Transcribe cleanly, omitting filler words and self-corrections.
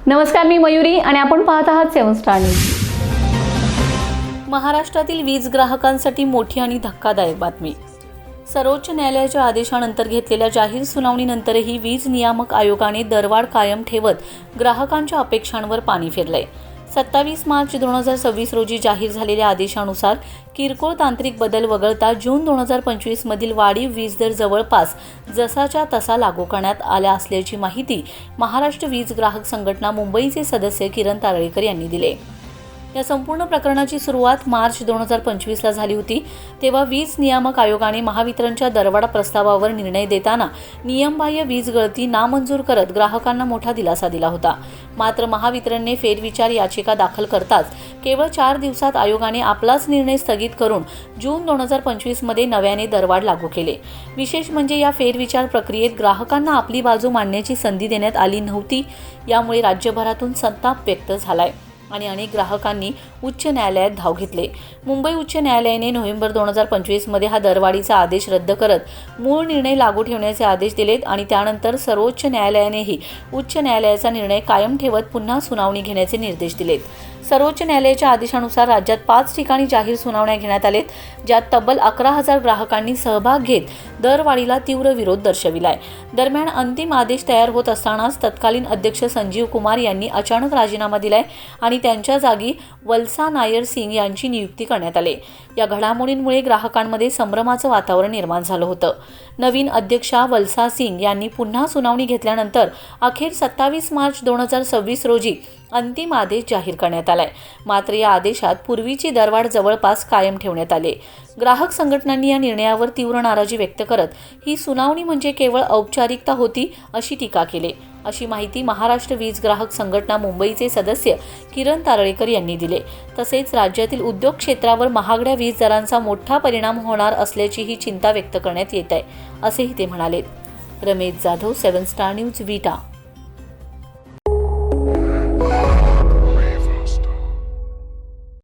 नमस्कार, मी मयुरी आणि आपण पाहत आहात 7 स्टार न्यूज. महाराष्ट्रातील वीज ग्राहकांसाठी मोठी आणि धक्कादायक बातमी. सर्वोच्च न्यायालयाच्या आदेशानंतर घेतलेल्या जाहीर सुनावणीनंतरही वीज नियामक आयोगाने दरवाढ कायम ठेवत ग्राहकांच्या अपेक्षांवर पाणी फेरलंय. 27 मार्च 2026 रोजी जाहीर झालेल्या आदेशानुसार किरकोळ तांत्रिक बदल वगळता जून 2025 मधील वाढीव वीज दर जवळपास जसाच्या तसा लागू करण्यात आला असल्याची माहिती महाराष्ट्र वीज ग्राहक संघटना मुंबईचे सदस्य किरण तारळेकर यांनी दिली. या संपूर्ण प्रकरणाची सुरुवात मार्च 2025ला झाली होती. तेव्हा वीज नियामक आयोगाने महावितरणच्या दरवाढ प्रस्तावावर निर्णय देताना नियमबाह्य वीज गळती नामंजूर करत ग्राहकांना मोठा दिलासा दिला होता. मात्र महावितरणने फेरविचार याचिका दाखल करताच केवळ 4 दिवसात आयोगाने आपलाच निर्णय स्थगित करून जून 2025 मध्ये नव्याने दरवाढ लागू केले. विशेष म्हणजे या फेरविचार प्रक्रियेत ग्राहकांना आपली बाजू मांडण्याची संधी देण्यात आली नव्हती. यामुळे राज्यभरातून संताप व्यक्त झालाय आणि अनेक ग्राहकांनी उच्च न्यायालयात धाव घेतले. मुंबई उच्च न्यायालयाने नोव्हेंबर 2025 मध्ये हा दरवाढीचा आदेश रद्द करत मूळ निर्णय लागू ठेवण्याचे आदेश दिलेत आणि त्यानंतर सर्वोच्च न्यायालयानेही उच्च न्यायालयाचा निर्णय कायम ठेवत पुन्हा सुनावणी घेण्याचे निर्देश दिलेत. सर्वोच्च न्यायालयाच्या आदेशानुसार राज्यात 5 ठिकाणी जाहीर सुनावण्या घेण्यात आलेत, ज्यात तब्बल 11,000 ग्राहकांनी सहभाग घेत दरवाढीला तीव्र विरोध दर्शविलाय. दरम्यान अंतिम आदेश तयार होत असतानाच तत्कालीन अध्यक्ष संजीव कुमार यांनी अचानक राजीनामा दिलाय आणि त्यांच्या जागी वल्सा नायर सिंग यांची नियुक्ती करण्यात आली. या घडामोडींमुळे ग्राहकांमध्ये संभ्रमाचं वातावरण निर्माण झालं होतं. नवीन अध्यक्षा वल्सा सिंग यांनी पुन्हा सुनावणी घेतल्यानंतर अखेर 27 मार्च 2026 रोजी अंतिम आदेश जाहीर करण्यात आलाय. मात्र या आदेशात पूर्वीची दरवाढ जवळपास कायम ठेवण्यात आली. ग्राहक संघटनांनी या निर्णयावर तीव्र नाराजी व्यक्त करत ही सुनावणी म्हणजे केवळ औपचारिकता होती अशी टीका केली. अशी माहिती महाराष्ट्र वीज ग्राहक संघटना मुंबईचे सदस्य किरण तारळेकर यांनी दिले. तसेच राज्यातील उद्योग क्षेत्रावर महागड्या वीज दरांचा मोठा परिणाम होणार असल्याचीही चिंता व्यक्त करण्यात येत आहे असेही ते म्हणाले. रमेश जाधव, 7 स्टार न्यूज, विटा.